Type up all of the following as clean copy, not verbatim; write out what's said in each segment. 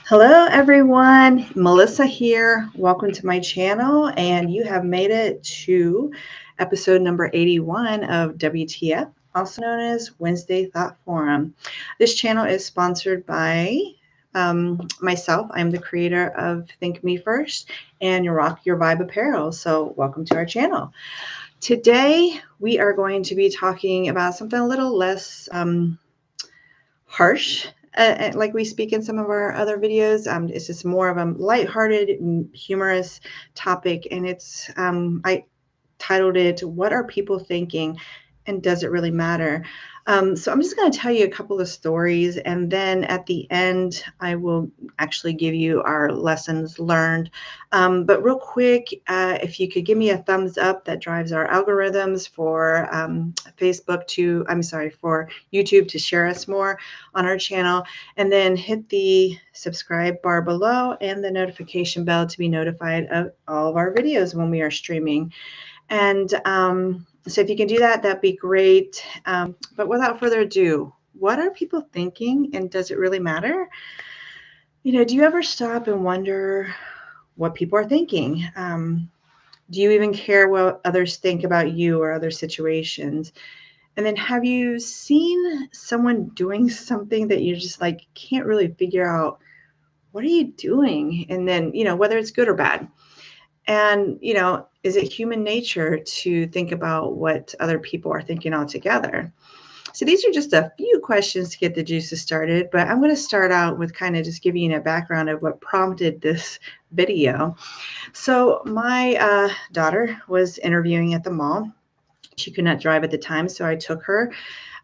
Hello, everyone. Melissa here. Welcome to my channel, and you have made it to episode number 81 of WTF, also known as Wednesday Thought Forum. This channel is sponsored by myself. I'm the creator of Think Me First and Rock Your Vibe Apparel. So, welcome to our channel. Today, we are going to be talking about something a little less harsh, like we speak in some of our other videos. It's just more of a lighthearted, humorous topic, and I titled it, "What Are People Thinking, and Does It Really Matter?" So I'm just going to tell you a couple of stories, and then at the end, I will actually give you our lessons learned. But real quick, if you could give me a thumbs up, that drives our algorithms for for YouTube to share us more on our channel, and then hit the subscribe bar below and the notification bell to be notified of all of our videos when we are streaming. And so if you can do that, that'd be great. But without further ado, what are people thinking, and does it really matter? Do you ever stop and wonder what people are thinking? Do you even care what others think about you or other situations? And then have you seen someone doing something that you're just like, can't really figure out, what are you doing? And then, whether it's good or bad. And, is it human nature to think about what other people are thinking altogether? So these are just a few questions to get the juices started, but I'm going to start out with kind of just giving you a background of what prompted this video. So my daughter was interviewing at the mall. She could not drive at the time, so I took her.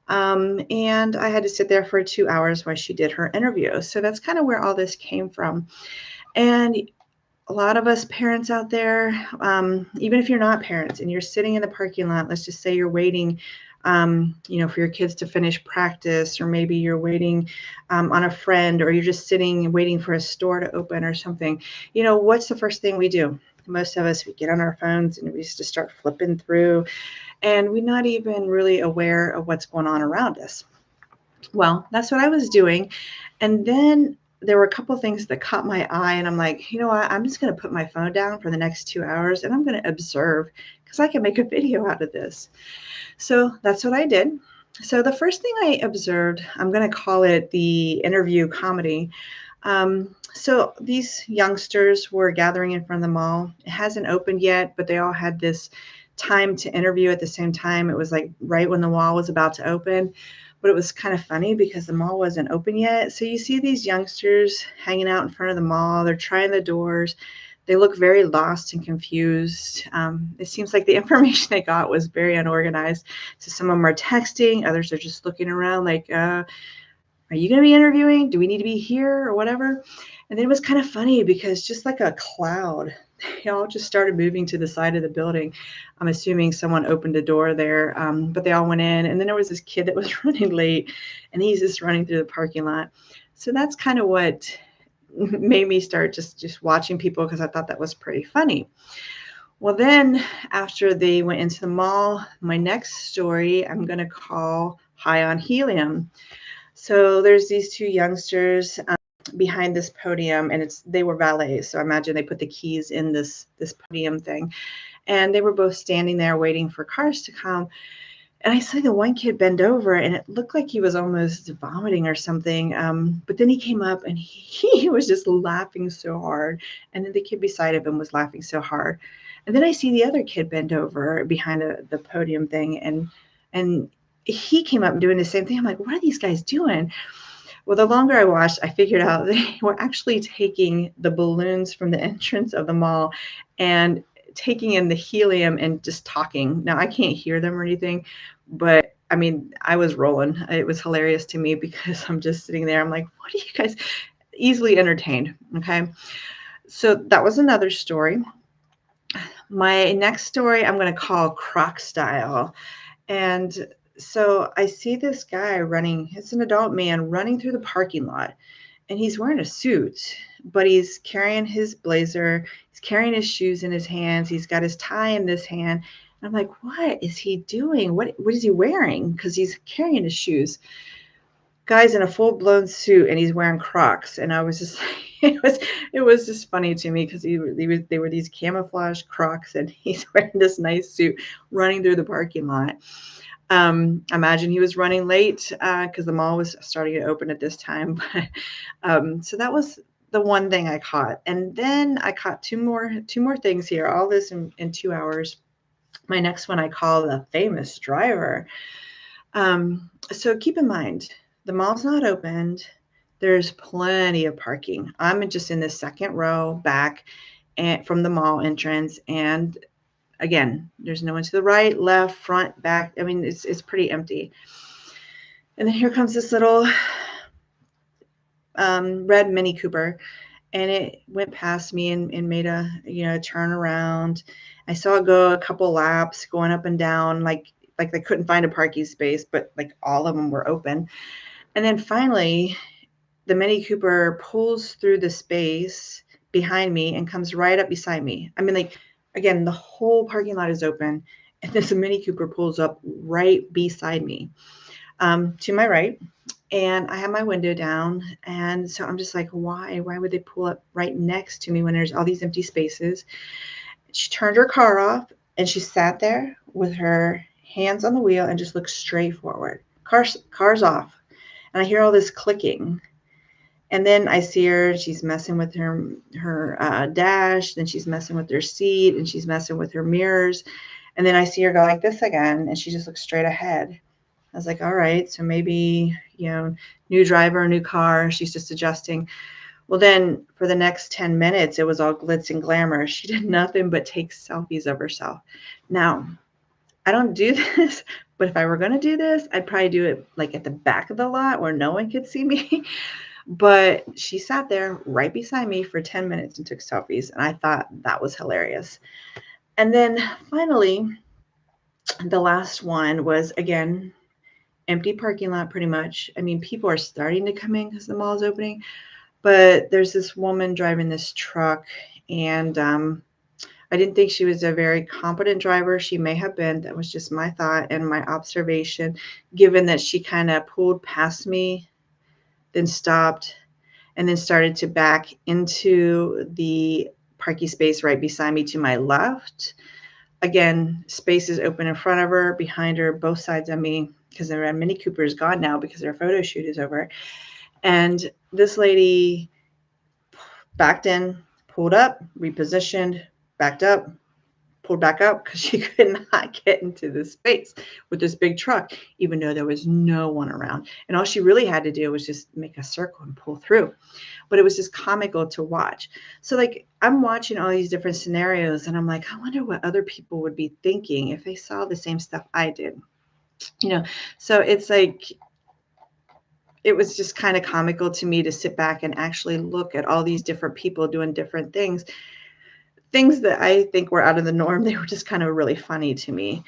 And I had to sit there for 2 hours while she did her interview. So that's kind of where all this came from. And a lot of us parents out there, even if you're not parents and you're sitting in the parking lot, let's just say you're waiting, for your kids to finish practice, or maybe you're waiting on a friend, or you're just sitting and waiting for a store to open or something. What's the first thing we do? Most of us, we get on our phones and we just start flipping through, and we're not even really aware of what's going on around us. Well, that's what I was doing. And then there were a couple of things that caught my eye, and I'm like, you know what? I'm just going to put my phone down for the next 2 hours, and I'm going to observe, because I can make a video out of this. So that's what I did. So the first thing I observed, I'm going to call it the interview comedy. So these youngsters were gathering in front of the mall. It hasn't opened yet, but they all had this time to interview at the same time. It was like right when the mall was about to open. But it was kind of funny because the mall wasn't open yet. So you see these youngsters hanging out in front of the mall. They're trying the doors. They look very lost and confused. It seems like the information they got was very unorganized. So some of them are texting. Others are just looking around like, are you going to be interviewing? Do we need to be here or whatever? And then it was kind of funny because just like a cloud, they all just started moving to the side of the building. I'm assuming someone opened a door there, but they all went in. And then there was this kid that was running late, and he's just running through the parking lot. So that's kind of what made me start just watching people, because I thought that was pretty funny. Well, then after they went into the mall, my next story I'm going to call High on Helium. So there's these two youngsters behind this podium, and they were valets. So I imagine they put the keys in this podium thing, and they were both standing there waiting for cars to come. And I saw the one kid bend over, and it looked like he was almost vomiting or something. But then he came up, and he was just laughing so hard. And then the kid beside of him was laughing so hard. And then I see the other kid bend over behind the podium thing, and he came up doing the same thing. I'm like, what are these guys doing? Well, the longer I watched, I figured out they were actually taking the balloons from the entrance of the mall and taking in the helium and just talking. Now, I can't hear them or anything, but I mean, I was rolling. It was hilarious to me because I'm just sitting there. I'm like, what are you guys? Easily entertained. Okay. So that was another story. My next story I'm going to call Croc Style. And so I see this guy running. It's an adult man running through the parking lot, and he's wearing a suit, but he's carrying his blazer. He's carrying his shoes in his hands. He's got his tie in this hand. And I'm like, what is he doing? What is he wearing? Because he's carrying his shoes. guy's in a full-blown suit and he's wearing Crocs, and I was just it was just funny to me because they were these camouflage Crocs, and he's wearing this nice suit running through the parking lot. Imagine he was running late because the mall was starting to open at this time. But so that was the one thing I caught, and then I caught two more things here. All this in 2 hours. My next one I call the famous driver. So keep in mind, the mall's not opened. There's plenty of parking. I'm just in the second row back and from the mall entrance. And again, there's no one to the right, left, front, back. I mean, it's pretty empty. And then here comes this little red Mini Cooper, and it went past me and made a turn around. I saw it go a couple laps, going up and down, like they couldn't find a parking space, but like all of them were open. And then finally, the Mini Cooper pulls through the space behind me and comes right up beside me. I mean, like, again, the whole parking lot is open, and this Mini Cooper pulls up right beside me, to my right. And I have my window down. And so I'm just like, why would they pull up right next to me when there's all these empty spaces? She turned her car off and she sat there with her hands on the wheel and just looked straight forward. Car's off. And I hear all this clicking. And then I see her, she's messing with her dash. Then she's messing with her seat, and she's messing with her mirrors. And then I see her go like this again, and she just looks straight ahead. I was like, all right, so maybe, new driver, new car. She's just adjusting. Well, then for the next 10 minutes, it was all glitz and glamour. She did nothing but take selfies of herself. Now, I don't do this, but if I were going to do this, I'd probably do it like at the back of the lot where no one could see me. But she sat there right beside me for 10 minutes and took selfies. And I thought that was hilarious. And then finally, the last one was, again, empty parking lot pretty much. I mean, people are starting to come in because the mall is opening. But there's this woman driving this truck, and I didn't think she was a very competent driver. She may have been. That was just my thought and my observation, given that she kind of pulled past me, then stopped, and then started to back into the parking space right beside me to my left. Again, space is open in front of her, behind her, both sides of me, because their Mini Cooper is gone now because their photo shoot is over. And this lady backed in, pulled up, repositioned, backed up, pulled back up because she could not get into this space with this big truck, even though there was no one around. And all she really had to do was just make a circle and pull through. But it was just comical to watch. So like, I'm watching all these different scenarios, and I'm like, I wonder what other people would be thinking if they saw the same stuff I did. So it's like, it was just kind of comical to me to sit back and actually look at all these different people doing different things that I think were out of the norm. They were just kind of really funny to me.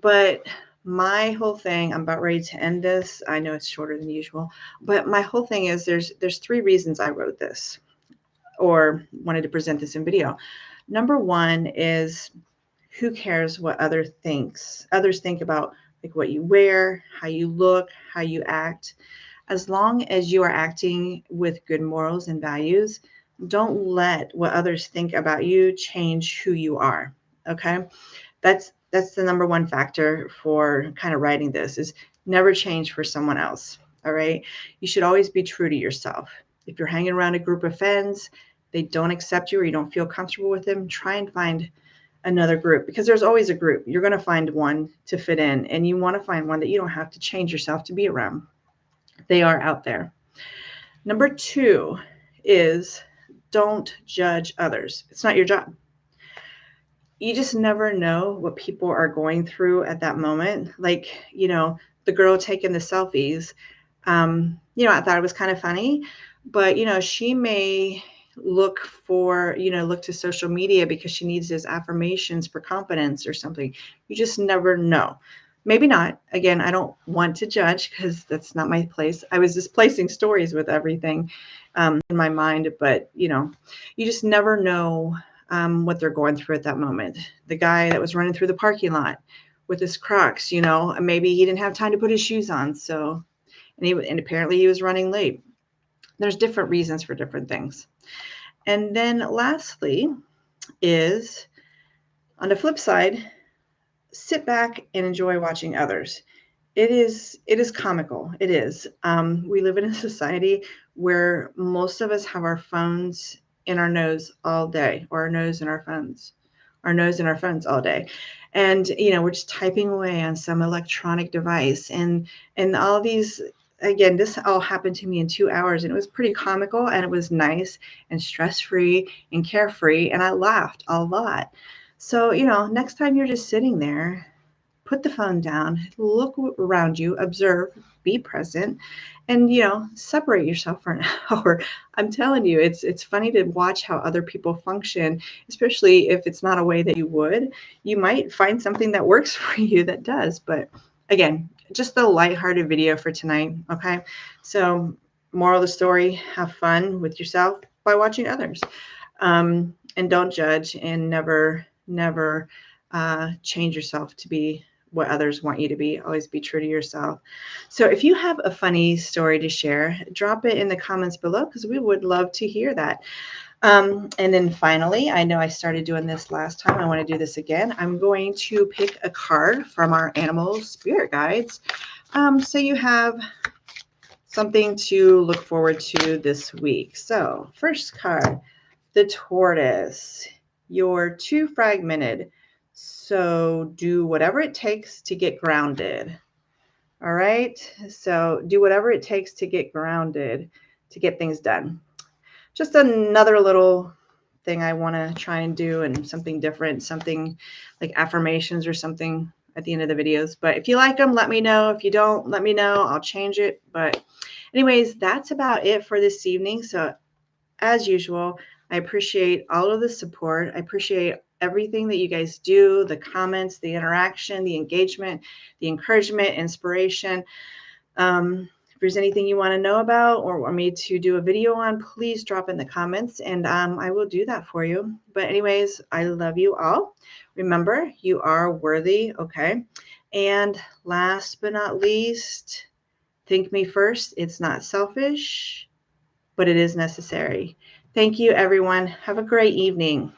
But my whole thing, I'm about ready to end this. I know it's shorter than usual, but my whole thing is there's 3 reasons I wrote this or wanted to present this in video. Number 1 is, who cares what others think about, like, what you wear, how you look, how you act. As long as you are acting with good morals and values, don't let what others think about you change who you are. Okay. That's the number 1 factor for kind of writing this, is never change for someone else. All right. You should always be true to yourself. If you're hanging around a group of friends, they don't accept you or you don't feel comfortable with them, try and find another group, because there's always a group. You're going to find one to fit in, and you want to find one that you don't have to change yourself to be around. They are out there. Number 2 is, don't judge others. It's not your job. You just never know what people are going through at that moment. Like, the girl taking the selfies, I thought it was kind of funny, but, she may look to social media because she needs those affirmations for confidence or something. You just never know. Maybe not. Again, I don't want to judge because that's not my place. I was just placing stories with everything in my mind, but you just never know what they're going through at that moment. The guy that was running through the parking lot with his Crocs, maybe he didn't have time to put his shoes on, so and apparently he was running late. There's different reasons for different things. And then lastly is, on the flip side, sit back and enjoy watching others. It is comical. It is. We live in a society where most of us have our phones in our nose all day, or our nose in our phones all day. And we're just typing away on some electronic device, and all these, again, this all happened to me in 2 hours, and it was pretty comical, and it was nice and stress-free and carefree, and I laughed a lot. So, next time you're just sitting there, put the phone down, look around you, observe, be present, and separate yourself for an hour. I'm telling you, it's funny to watch how other people function, especially if it's not a way that you would. You might find something that works for you that does. But again, just a lighthearted video for tonight. Okay, so moral of the story: have fun with yourself by watching others, and don't judge, and never change yourself to be what others want you to be. Always be true to yourself. So if you have a funny story to share, drop it in the comments below, because we would love to hear that. And then finally, I know I started doing this last time. I want to do this again. I'm going to pick a card from our animal spirit guides. So you have something to look forward to this week. So first card, the tortoise. You're too fragmented, so do whatever it takes to get grounded. All right, so do whatever it takes to get grounded, to get things done. Just another little thing I want to try and do, and something different, something like affirmations or something at the end of the videos. But if you like them, let me know. If you don't, let me know. I'll change it. But anyways, that's about it for this evening. So as usual, I appreciate all of the support. I appreciate everything that you guys do, the comments, the interaction, the engagement, the encouragement, inspiration. If there's anything you want to know about or want me to do a video on, please drop in the comments, and I will do that for you. But anyways, I love you all. Remember, you are worthy, okay? And last but not least, think me first. It's not selfish, but it is necessary. Thank you, everyone. Have a great evening.